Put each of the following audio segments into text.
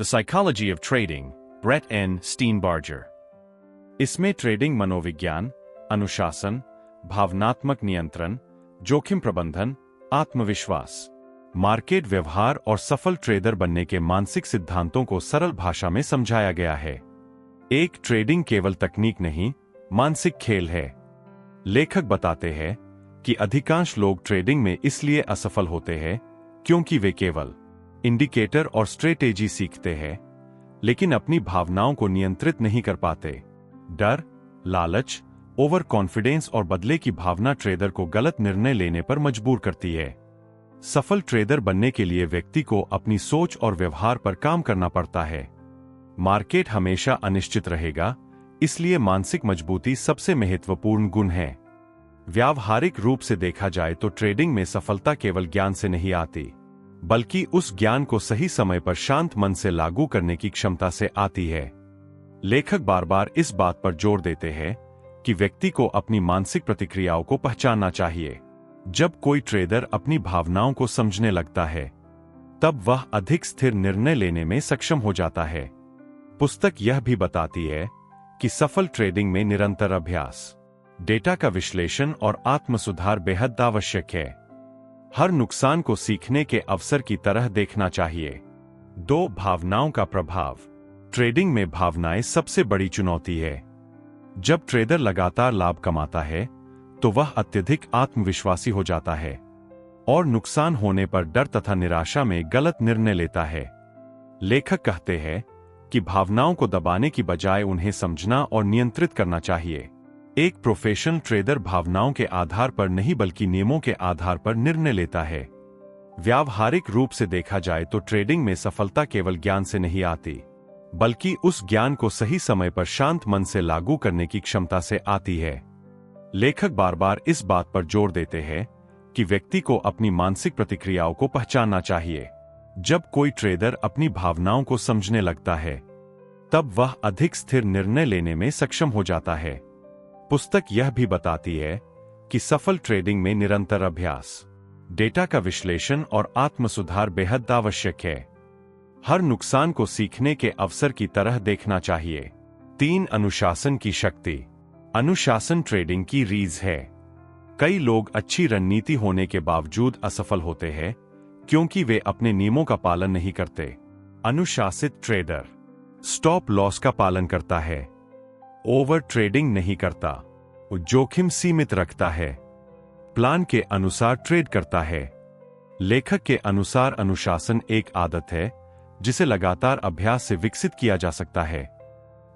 The Psychology of Trading, Brett N Steenbarger. इसमें trading मनोविज्ञान, अनुशासन, भावनात्मक नियंत्रण, जोखिम प्रबंधन, आत्मविश्वास, मार्केट व्यवहार और सफल ट्रेडर बनने के मानसिक सिद्धांतों को सरल भाषा में समझाया गया है। एक ट्रेडिंग केवल तकनीक नहीं, मानसिक खेल है। लेखक बताते हैं कि अधिकांश लोग ट्रेडिंग में इसलिए असफल होते हैं क्योंकि वे केवल इंडिकेटर और स्ट्रेटेजी सीखते हैं, लेकिन अपनी भावनाओं को नियंत्रित नहीं कर पाते। डर, लालच, ओवर कॉन्फिडेंस और बदले की भावना ट्रेडर को गलत निर्णय लेने पर मजबूर करती है। सफल ट्रेडर बनने के लिए व्यक्ति को अपनी सोच और व्यवहार पर काम करना पड़ता है। मार्केट हमेशा अनिश्चित रहेगा, इसलिए मानसिक मजबूती सबसे महत्वपूर्ण गुण है। व्यावहारिक रूप से देखा जाए तो ट्रेडिंग में सफलता केवल ज्ञान से नहीं आती, बल्कि उस ज्ञान को सही समय पर शांत मन से लागू करने की क्षमता से आती है। लेखक बार बार इस बात पर जोर देते हैं कि व्यक्ति को अपनी मानसिक प्रतिक्रियाओं को पहचानना चाहिए। जब कोई ट्रेडर अपनी भावनाओं को समझने लगता है, तब वह अधिक स्थिर निर्णय लेने में सक्षम हो जाता है। पुस्तक यह भी बताती है कि सफल ट्रेडिंग में निरंतर अभ्यास, डेटा का विश्लेषण और आत्म सुधार बेहद आवश्यक है। हर नुकसान को सीखने के अवसर की तरह देखना चाहिए। 2. भावनाओं का प्रभाव। ट्रेडिंग में भावनाएं सबसे बड़ी चुनौती है। जब ट्रेडर लगातार लाभ कमाता है, तो वह अत्यधिक आत्मविश्वासी हो जाता है और नुकसान होने पर डर तथा निराशा में गलत निर्णय लेता है। लेखक कहते हैं कि भावनाओं को दबाने की बजाय उन्हें समझना और नियंत्रित करना चाहिए। एक प्रोफेशनल ट्रेडर भावनाओं के आधार पर नहीं बल्कि नियमों के आधार पर निर्णय लेता है। व्यावहारिक रूप से देखा जाए तो ट्रेडिंग में सफलता केवल ज्ञान से नहीं आती, बल्कि उस ज्ञान को सही समय पर शांत मन से लागू करने की क्षमता से आती है। लेखक बार बार इस बात पर जोर देते हैं कि व्यक्ति को अपनी मानसिक प्रतिक्रियाओं को पहचानना चाहिए। जब कोई ट्रेडर अपनी भावनाओं को समझने लगता है, तब वह अधिक स्थिर निर्णय लेने में सक्षम हो जाता है। पुस्तक यह भी बताती है कि सफल ट्रेडिंग में निरंतर अभ्यास, डेटा का विश्लेषण और आत्म सुधार बेहद आवश्यक है। हर नुकसान को सीखने के अवसर की तरह देखना चाहिए। 3. अनुशासन की शक्ति। अनुशासन ट्रेडिंग की रीढ़ है। कई लोग अच्छी रणनीति होने के बावजूद असफल होते हैं क्योंकि वे अपने नियमों का पालन नहीं करते। अनुशासित ट्रेडर स्टॉप लॉस का पालन करता है, ओवर ट्रेडिंग नहीं करता, वो जोखिम सीमित रखता है, प्लान के अनुसार ट्रेड करता है। लेखक के अनुसार अनुशासन एक आदत है जिसे लगातार अभ्यास से विकसित किया जा सकता है।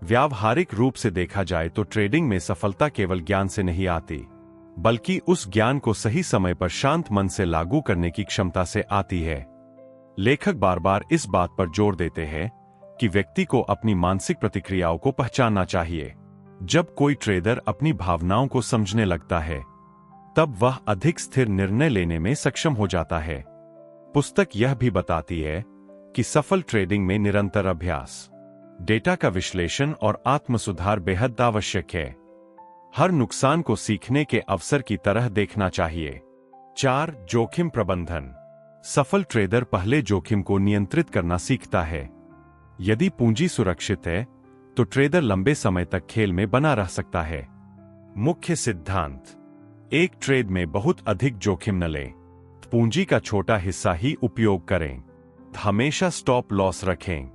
व्यावहारिक रूप से देखा जाए तो ट्रेडिंग में सफलता केवल ज्ञान से नहीं आती, बल्कि उस ज्ञान को सही समय पर शांत मन से लागू करने की क्षमता से आती है। लेखक बार बार इस बात पर जोर देते हैं कि व्यक्ति को अपनी मानसिक प्रतिक्रियाओं को पहचानना चाहिए। जब कोई ट्रेडर अपनी भावनाओं को समझने लगता है, तब वह अधिक स्थिर निर्णय लेने में सक्षम हो जाता है। पुस्तक यह भी बताती है कि सफल ट्रेडिंग में निरंतर अभ्यास, डेटा का विश्लेषण और आत्म सुधार बेहद आवश्यक है। हर नुकसान को सीखने के अवसर की तरह देखना चाहिए। 4. जोखिम प्रबंधन। सफल ट्रेडर पहले जोखिम को नियंत्रित करना सीखता है। यदि पूंजी सुरक्षित है, तो ट्रेडर लंबे समय तक खेल में बना रह सकता है। मुख्य सिद्धांत: एक ट्रेड में बहुत अधिक जोखिम न लें, पूंजी का छोटा हिस्सा ही उपयोग करें, हमेशा स्टॉप लॉस रखें,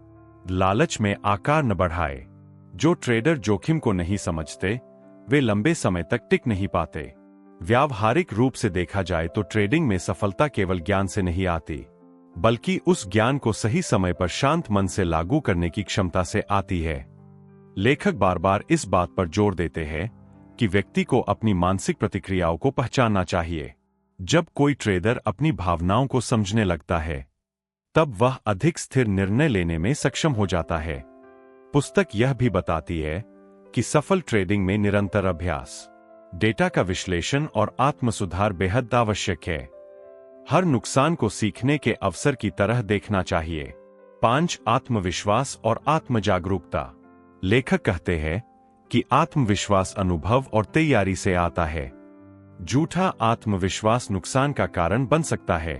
लालच में आकार न बढ़ाएं। जो ट्रेडर जोखिम को नहीं समझते, वे लंबे समय तक टिक नहीं पाते। व्यावहारिक रूप से देखा जाए तो ट्रेडिंग में सफलता केवल ज्ञान से नहीं आती, बल्कि उस ज्ञान को सही समय पर शांत मन से लागू करने की क्षमता से आती है। लेखक बार बार इस बात पर जोर देते हैं कि व्यक्ति को अपनी मानसिक प्रतिक्रियाओं को पहचानना चाहिए। जब कोई ट्रेडर अपनी भावनाओं को समझने लगता है, तब वह अधिक स्थिर निर्णय लेने में सक्षम हो जाता है। पुस्तक यह भी बताती है कि सफल ट्रेडिंग में निरंतर अभ्यास, डेटा का विश्लेषण और आत्म सुधार बेहद आवश्यक है। हर नुकसान को सीखने के अवसर की तरह देखना चाहिए। 5. आत्मविश्वास और आत्म जागरूकता। लेखक कहते हैं कि आत्मविश्वास अनुभव और तैयारी से आता है। झूठा आत्मविश्वास नुकसान का कारण बन सकता है।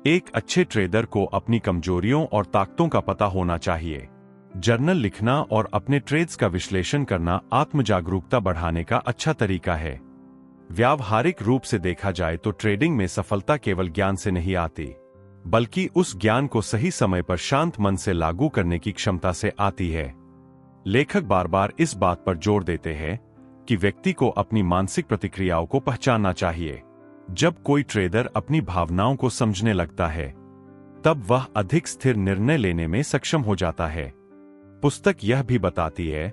एक अच्छे ट्रेडर को अपनी कमजोरियों और ताकतों का पता होना चाहिए। जर्नल लिखना और अपने ट्रेड्स का विश्लेषण करना आत्मजागरूकता बढ़ाने का अच्छा तरीका है। व्यावहारिक रूप से देखा जाए तो ट्रेडिंग में सफलता केवल ज्ञान से नहीं आती, बल्कि उस ज्ञान को सही समय पर शांत मन से लागू करने की क्षमता से आती है। लेखक बार बार इस बात पर जोर देते हैं कि व्यक्ति को अपनी मानसिक प्रतिक्रियाओं को पहचानना चाहिए। जब कोई ट्रेडर अपनी भावनाओं को समझने लगता है, तब वह अधिक स्थिर निर्णय लेने में सक्षम हो जाता है। पुस्तक यह भी बताती है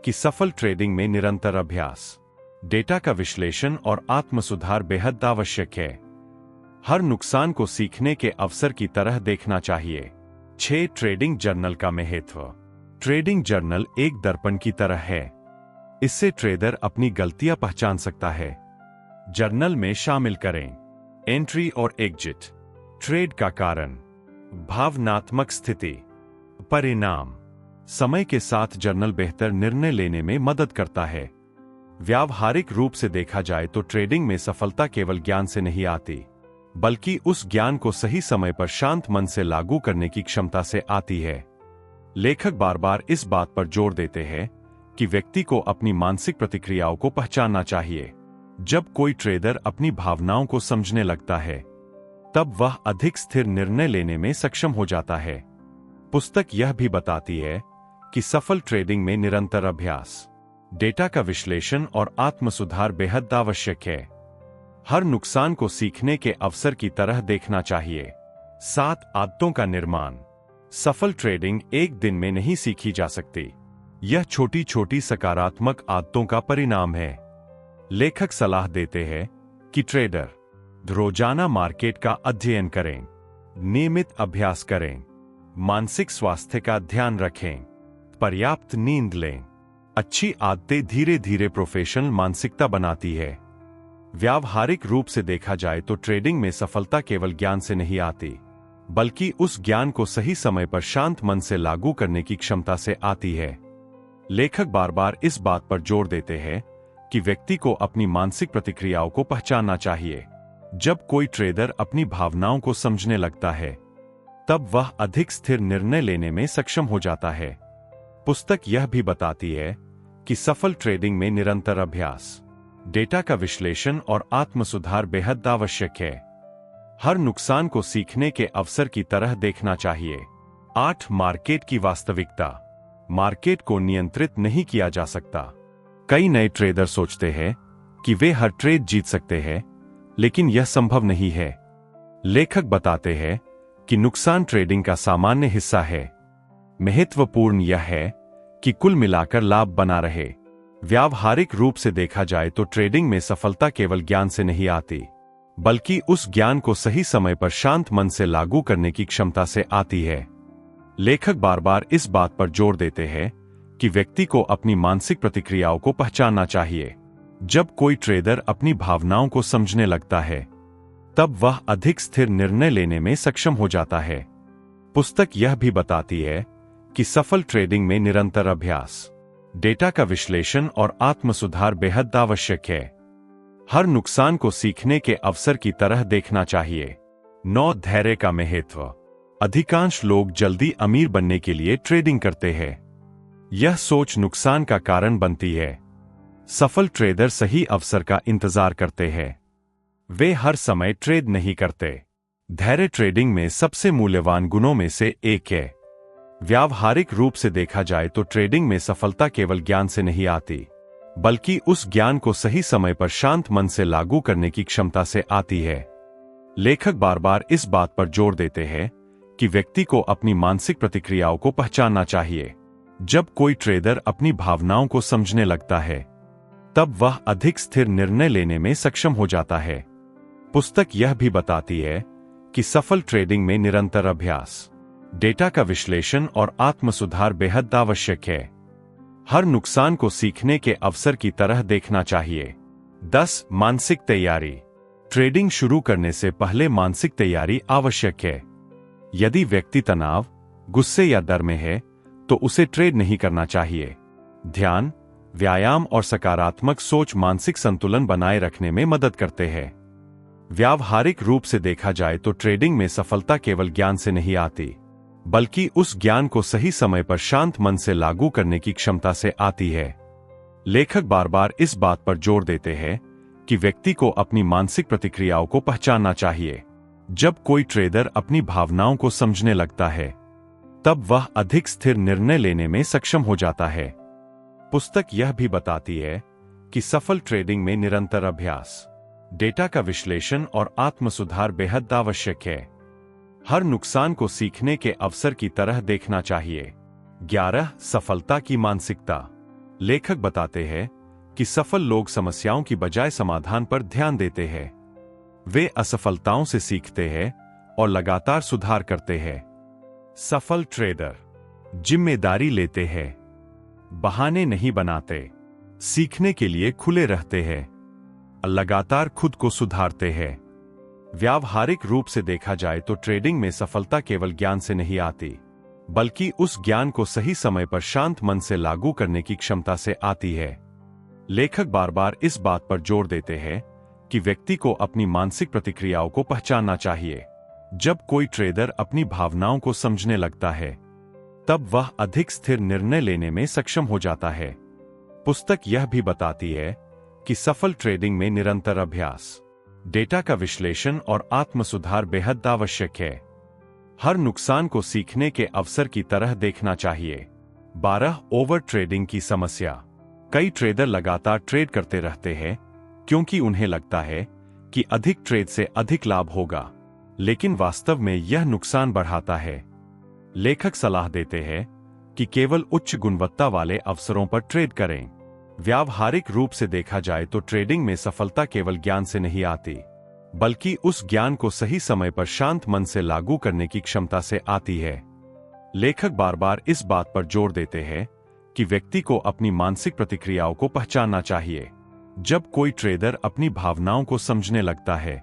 कि सफल ट्रेडिंग में निरंतर अभ्यास, डेटा का विश्लेषण और आत्मसुधार बेहद आवश्यक है। हर नुकसान को सीखने के अवसर की तरह देखना चाहिए। 6 ट्रेडिंग जर्नल का महत्व। ट्रेडिंग जर्नल एक दर्पण की तरह है। इससे ट्रेडर अपनी गलतियां पहचान सकता है। जर्नल में शामिल करें एंट्री और एग्जिट, ट्रेड का कारण, भावनात्मक स्थिति, परिणाम। समय के साथ जर्नल बेहतर निर्णय लेने में मदद करता है। व्यावहारिक रूप से देखा जाए तो ट्रेडिंग में सफलता केवल ज्ञान से नहीं आती, बल्कि उस ज्ञान को सही समय पर शांत मन से लागू करने की क्षमता से आती है। लेखक बार बार इस बात पर जोर देते हैं कि व्यक्ति को अपनी मानसिक प्रतिक्रियाओं को पहचानना चाहिए। जब कोई ट्रेडर अपनी भावनाओं को समझने लगता है, तब वह अधिक स्थिर निर्णय लेने में सक्षम हो जाता है। पुस्तक यह भी बताती है कि सफल ट्रेडिंग में निरंतर अभ्यास, डेटा का विश्लेषण और आत्मसुधार बेहद आवश्यक है। हर नुकसान को सीखने के अवसर की तरह देखना चाहिए। 7 आदतों का निर्माण। सफल ट्रेडिंग एक दिन में नहीं सीखी जा सकती। यह छोटी छोटी सकारात्मक आदतों का परिणाम है। लेखक सलाह देते हैं कि ट्रेडर रोजाना मार्केट का अध्ययन करें, नियमित अभ्यास करें, मानसिक स्वास्थ्य का ध्यान रखें, पर्याप्त नींद लें। अच्छी आदतें धीरे धीरे प्रोफेशनल मानसिकता बनाती है। व्यावहारिक रूप से देखा जाए तो ट्रेडिंग में सफलता केवल ज्ञान से नहीं आती, बल्कि उस ज्ञान को सही समय पर शांत मन से लागू करने की क्षमता से आती है। लेखक बार बार इस बात पर जोर देते हैं कि व्यक्ति को अपनी मानसिक प्रतिक्रियाओं को पहचानना चाहिए। जब कोई ट्रेडर अपनी भावनाओं को समझने लगता है, तब वह अधिक स्थिर निर्णय लेने में सक्षम हो जाता है। पुस्तक यह भी बताती है कि सफल ट्रेडिंग में निरंतर अभ्यास, डेटा का विश्लेषण और आत्मसुधार बेहद आवश्यक है। हर नुकसान को सीखने के अवसर की तरह देखना चाहिए। 8 मार्केट की वास्तविकता। मार्केट को नियंत्रित नहीं किया जा सकता। कई नए ट्रेडर सोचते हैं कि वे हर ट्रेड जीत सकते हैं, लेकिन यह संभव नहीं है। लेखक बताते हैं कि नुकसान ट्रेडिंग का सामान्य हिस्सा है। महत्वपूर्ण यह है कि कुल मिलाकर लाभ बना रहे। व्यावहारिक रूप से देखा जाए तो ट्रेडिंग में सफलता केवल ज्ञान से नहीं आती, बल्कि उस ज्ञान को सही समय पर शांत मन से लागू करने की क्षमता से आती है। लेखक बार बार इस बात पर जोर देते हैं कि व्यक्ति को अपनी मानसिक प्रतिक्रियाओं को पहचानना चाहिए। जब कोई ट्रेडर अपनी भावनाओं को समझने लगता है, तब वह अधिक स्थिर निर्णय लेने में सक्षम हो जाता है। पुस्तक यह भी बताती है कि सफल ट्रेडिंग में निरंतर अभ्यास, डेटा का विश्लेषण और आत्मसुधार बेहद आवश्यक है। हर नुकसान को सीखने के अवसर की तरह देखना चाहिए। 9 धैर्य का महत्व। अधिकांश लोग जल्दी अमीर बनने के लिए ट्रेडिंग करते हैं। यह सोच नुकसान का कारण बनती है। सफल ट्रेडर सही अवसर का इंतजार करते हैं। वे हर समय ट्रेड नहीं करते। धैर्य ट्रेडिंग में सबसे मूल्यवान गुणों में से एक है। व्यावहारिक रूप से देखा जाए तो ट्रेडिंग में सफलता केवल ज्ञान से नहीं आती, बल्कि उस ज्ञान को सही समय पर शांत मन से लागू करने की क्षमता से आती है। लेखक बार बार इस बात पर जोर देते हैं कि व्यक्ति को अपनी मानसिक प्रतिक्रियाओं को पहचानना चाहिए। जब कोई ट्रेडर अपनी भावनाओं को समझने लगता है, तब वह अधिक स्थिर निर्णय लेने में सक्षम हो जाता है। पुस्तक यह भी बताती है कि सफल ट्रेडिंग में निरंतर अभ्यास, डेटा का विश्लेषण और आत्मसुधार बेहद आवश्यक है। हर नुकसान को सीखने के अवसर की तरह देखना चाहिए। 10 मानसिक तैयारी। ट्रेडिंग शुरू करने से पहले मानसिक तैयारी आवश्यक है। यदि व्यक्ति तनाव, गुस्से या डर में है, तो उसे ट्रेड नहीं करना चाहिए। ध्यान, व्यायाम और सकारात्मक सोच मानसिक संतुलन बनाए रखने में मदद करते हैं। व्यावहारिक रूप से देखा जाए तो ट्रेडिंग में सफलता केवल ज्ञान से नहीं आती, बल्कि उस ज्ञान को सही समय पर शांत मन से लागू करने की क्षमता से आती है। लेखक बार बार इस बात पर जोर देते हैं कि व्यक्ति को अपनी मानसिक प्रतिक्रियाओं को पहचानना चाहिए। जब कोई ट्रेडर अपनी भावनाओं को समझने लगता है, तब वह अधिक स्थिर निर्णय लेने में सक्षम हो जाता है। पुस्तक यह भी बताती है कि सफल ट्रेडिंग में निरंतर अभ्यास, डेटा का विश्लेषण और आत्म सुधार बेहद आवश्यक है। हर नुकसान को सीखने के अवसर की तरह देखना चाहिए। 11 सफलता की मानसिकता। लेखक बताते हैं कि सफल लोग समस्याओं की बजाय समाधान पर ध्यान देते हैं। वे असफलताओं से सीखते हैं और लगातार सुधार करते हैं। सफल ट्रेडर जिम्मेदारी लेते हैं, बहाने नहीं बनाते, सीखने के लिए खुले रहते हैं, लगातार खुद को सुधारते हैं। व्यावहारिक रूप से देखा जाए तो ट्रेडिंग में सफलता केवल ज्ञान से नहीं आती, बल्कि उस ज्ञान को सही समय पर शांत मन से लागू करने की क्षमता से आती है। लेखक बार बार इस बात पर जोर देते हैं कि व्यक्ति को अपनी मानसिक प्रतिक्रियाओं को पहचानना चाहिए। जब कोई ट्रेडर अपनी भावनाओं को समझने लगता है, तब वह अधिक स्थिर निर्णय लेने में सक्षम हो जाता है। पुस्तक यह भी बताती है कि सफल ट्रेडिंग में निरंतर अभ्यास, डेटा का विश्लेषण और आत्म सुधार बेहद आवश्यक है। हर नुकसान को सीखने के अवसर की तरह देखना चाहिए। 12 ओवर ट्रेडिंग की समस्या। कई ट्रेडर लगातार ट्रेड करते रहते हैं क्योंकि उन्हें लगता है कि अधिक ट्रेड से अधिक लाभ होगा, लेकिन वास्तव में यह नुकसान बढ़ाता है। लेखक सलाह देते हैं कि केवल उच्च गुणवत्ता वाले अवसरों पर ट्रेड करें। व्यावहारिक रूप से देखा जाए तो ट्रेडिंग में सफलता केवल ज्ञान से नहीं आती, बल्कि उस ज्ञान को सही समय पर शांत मन से लागू करने की क्षमता से आती है। लेखक बार बार इस बात पर जोर देते हैं कि व्यक्ति को अपनी मानसिक प्रतिक्रियाओं को पहचानना चाहिए। जब कोई ट्रेडर अपनी भावनाओं को समझने लगता है,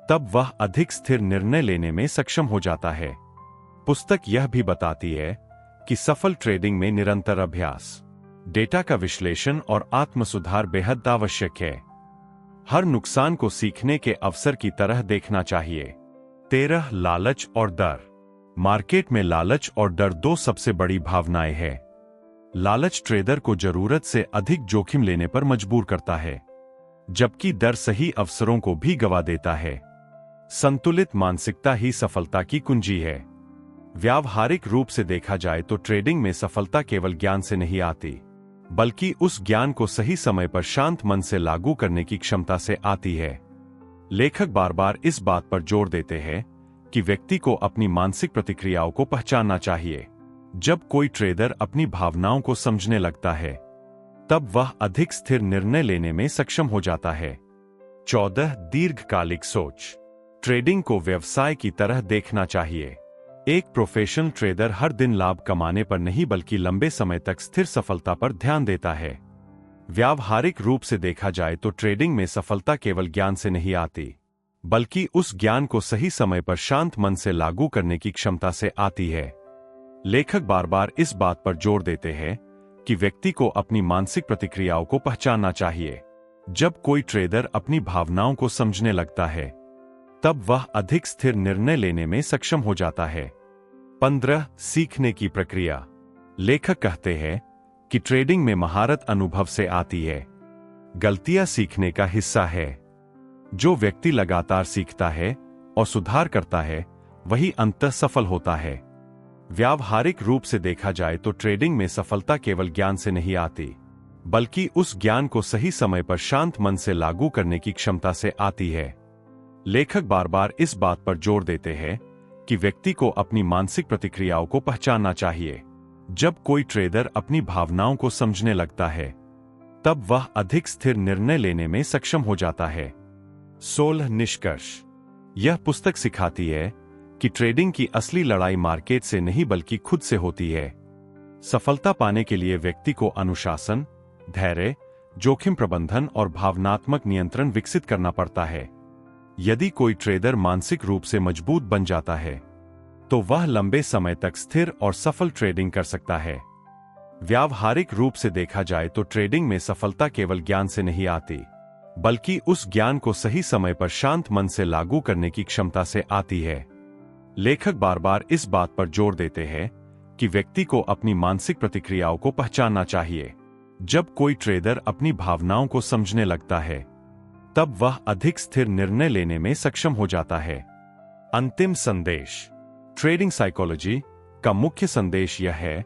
तब वह अधिक स्थिर निर्णय लेने में सक्षम हो जाता है। पुस्तक यह भी बताती है कि सफल ट्रेडिंग में निरंतर अभ्यास, डेटा का विश्लेषण और आत्म सुधार बेहद आवश्यक है। हर नुकसान को सीखने के अवसर की तरह देखना चाहिए। 13 लालच और डर। मार्केट में लालच और डर दो सबसे बड़ी भावनाएं हैं। लालच ट्रेडर को जरूरत से अधिक जोखिम लेने पर मजबूर करता है, जबकि डर सही अवसरों को भी गवा देता है। संतुलित मानसिकता ही सफलता की कुंजी है। व्यावहारिक रूप से देखा जाए तो ट्रेडिंग में सफलता केवल ज्ञान से नहीं आती, बल्कि उस ज्ञान को सही समय पर शांत मन से लागू करने की क्षमता से आती है। लेखक बार बार इस बात पर जोर देते हैं कि व्यक्ति को अपनी मानसिक प्रतिक्रियाओं को पहचानना चाहिए। जब कोई ट्रेडर अपनी भावनाओं को समझने लगता है, तब वह अधिक स्थिर निर्णय लेने में सक्षम हो जाता है। 14 दीर्घकालिक सोच। ट्रेडिंग को व्यवसाय की तरह देखना चाहिए। एक प्रोफेशनल ट्रेडर हर दिन लाभ कमाने पर नहीं बल्कि लंबे समय तक स्थिर सफलता पर ध्यान देता है। व्यावहारिक रूप से देखा जाए तो ट्रेडिंग में सफलता केवल ज्ञान से नहीं आती, बल्कि उस ज्ञान को सही समय पर शांत मन से लागू करने की क्षमता से आती है। लेखक बार बार इस बात पर जोर देते हैं कि व्यक्ति को अपनी मानसिक प्रतिक्रियाओं को पहचानना चाहिए। जब कोई ट्रेडर अपनी भावनाओं को समझने लगता है, तब वह अधिक स्थिर निर्णय लेने में सक्षम हो जाता है। 15 सीखने की प्रक्रिया। लेखक कहते हैं कि ट्रेडिंग में महारत अनुभव से आती है। गलतियां सीखने का हिस्सा है। जो व्यक्ति लगातार सीखता है और सुधार करता है, वही अंततः सफल होता है। व्यावहारिक रूप से देखा जाए तो ट्रेडिंग में सफलता केवल ज्ञान से नहीं आती, बल्कि उस ज्ञान को सही समय पर शांत मन से लागू करने की क्षमता से आती है। लेखक बार बार इस बात पर जोर देते हैं कि व्यक्ति को अपनी मानसिक प्रतिक्रियाओं को पहचानना चाहिए। जब कोई ट्रेडर अपनी भावनाओं को समझने लगता है, तब वह अधिक स्थिर निर्णय लेने में सक्षम हो जाता है। 16 निष्कर्ष। यह पुस्तक सिखाती है कि ट्रेडिंग की असली लड़ाई मार्केट से नहीं बल्कि खुद से होती है। सफलता पाने के लिए व्यक्ति को अनुशासन, धैर्य, जोखिम प्रबंधन और भावनात्मक नियंत्रण विकसित करना पड़ता है। यदि कोई ट्रेडर मानसिक रूप से मजबूत बन जाता है, तो वह लंबे समय तक स्थिर और सफल ट्रेडिंग कर सकता है। व्यावहारिक रूप से देखा जाए तो ट्रेडिंग में सफलता केवल ज्ञान से नहीं आती, बल्कि उस ज्ञान को सही समय पर शांत मन से लागू करने की क्षमता से आती है। लेखक बार बार इस बात पर जोर देते हैं कि व्यक्ति को अपनी मानसिक प्रतिक्रियाओं को पहचानना चाहिए। जब कोई ट्रेडर अपनी भावनाओं को समझने लगता है, तब वह अधिक स्थिर निर्णय लेने में सक्षम हो जाता है। अंतिम संदेश। ट्रेडिंग साइकोलॉजी का मुख्य संदेश यह है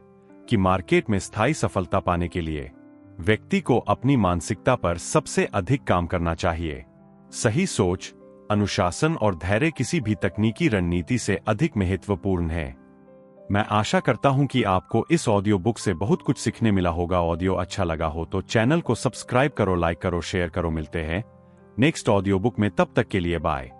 कि मार्केट में स्थायी सफलता पाने के लिए व्यक्ति को अपनी मानसिकता पर सबसे अधिक काम करना चाहिए। सही सोच, अनुशासन और धैर्य किसी भी तकनीकी रणनीति से अधिक महत्वपूर्ण है। मैं आशा करता हूं कि आपको इस ऑडियो बुक से बहुत कुछ सीखने मिला होगा। ऑडियो अच्छा लगा हो तो चैनल को सब्सक्राइब करो, लाइक करो, शेयर करो। मिलते हैं नेक्स्ट ऑडियो बुक में, तब तक के लिए बाय।